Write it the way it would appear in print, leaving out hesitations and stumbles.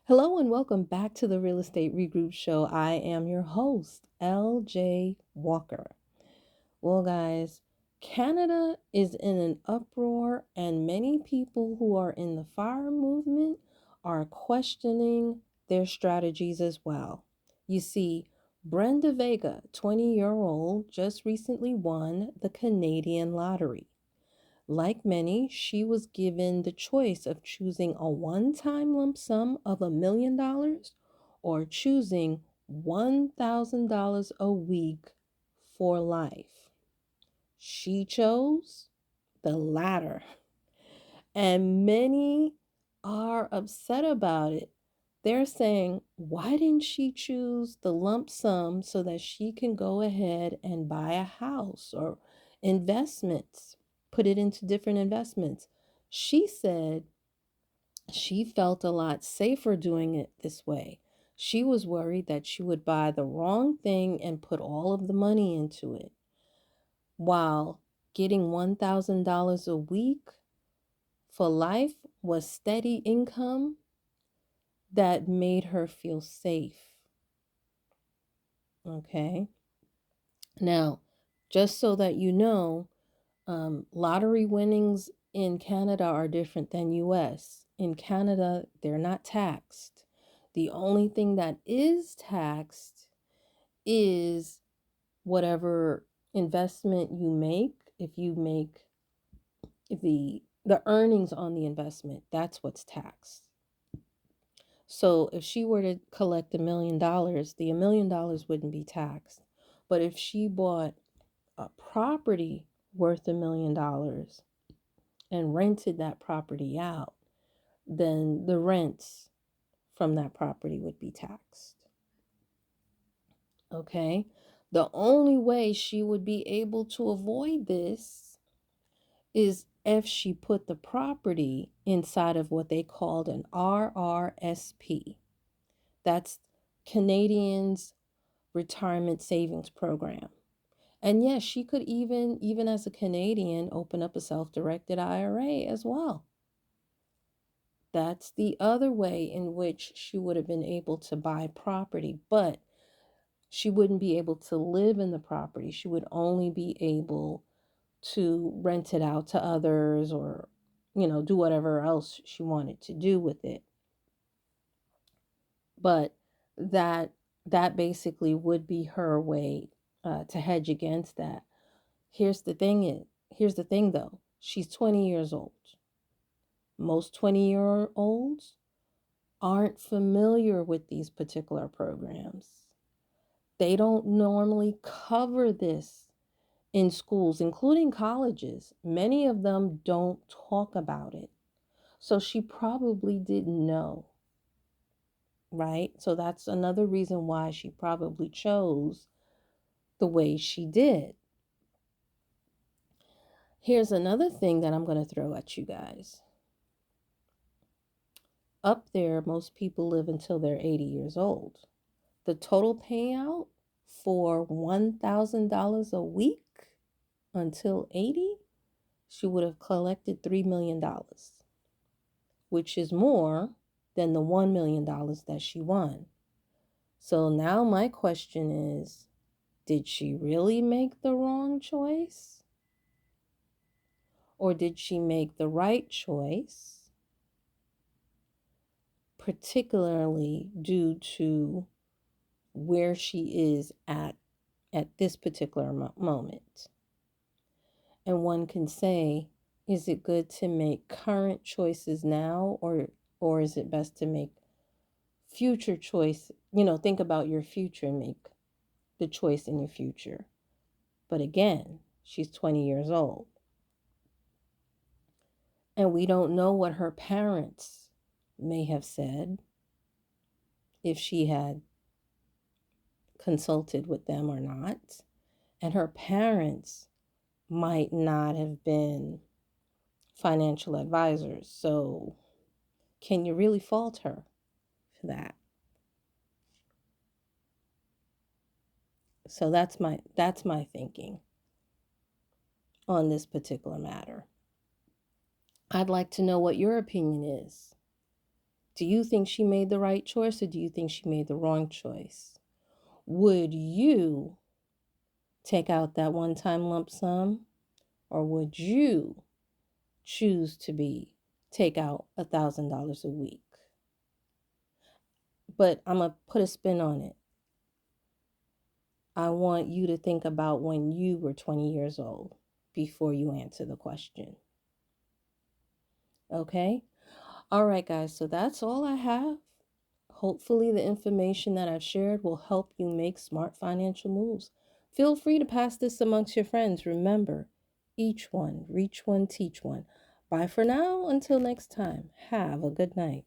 Hello and welcome back to the Real Estate Regroup Show. I am your host, LJ Walker. Well, guys, Canada is in an uproar, and many people who are in the fire movement are questioning their strategies as well. You see, Brenda Vega, 20-year-old, just recently won the Canadian lottery. Like many, she was given the choice of choosing a one-time lump sum of $1 million or choosing $1,000 a week for life. She chose the latter, and many are upset about it. They're saying, why didn't she choose the lump sum so that she can go ahead and buy a house or investments, put it into different investments? She said she felt a lot safer doing it this way. She was worried that she would buy the wrong thing and put all of the money into it, while getting $1,000 a week for life was steady income that made her feel safe. Okay. Now, just so that you know, lottery winnings in Canada are different than US. In Canada, they're not taxed. The only thing that is taxed is whatever investment you make. If you make the earnings on the investment, that's what's taxed. So if she were to collect $1 million, the $1 million wouldn't be taxed. But if she bought a property worth $1 million and rented that property out, then the rents from that property would be taxed. Okay? The only way she would be able to avoid this is if she put the property inside of what they called an RRSP. That's Canadians Retirement Savings Program. And yes, she could even as a Canadian open up a self-directed IRA as well. That's the other way in which she would have been able to buy property, but she wouldn't be able to live in the property. She would only be able to rent it out to others or, do whatever else she wanted to do with it. But that that basically would be her way to hedge against that. Here's the thing though. She's 20 years old. Most 20-year-olds aren't familiar with these particular programs. They don't normally cover this in schools, including colleges. Many of them don't talk about it. So she probably didn't know, right? So that's another reason why she probably chose the way she did. Here's another thing that I'm going to throw at you guys. Up there, most people live until they're 80 years old. The total payout for $1,000 a week until 80, she would have collected $3 million, which is more than the $1 million that she won. So now my question is, did she really make the wrong choice? Or did she make the right choice, particularly due to where she is at this particular moment? And one can say, is it good to make current choices now, or is it best to make future choice? Think about your future and make the choice in your future. But again, she's 20 years old. And we don't know what her parents may have said if she had consulted with them or not. And her parents might not have been financial advisors. So can you really fault her for that? So that's my thinking on this particular matter. I'd like to know what your opinion is. Do you think she made the right choice, or do you think she made the wrong choice? Would you take out that one-time lump sum, or would you choose to take out $1,000 a week? But I'm going to put a spin on it. I want you to think about when you were 20 years old before you answer the question. Okay? All right, guys, so that's all I have. Hopefully, the information that I've shared will help you make smart financial moves. Feel free to pass this amongst your friends. Remember, each one, reach one, teach one. Bye for now. Until next time, have a good night.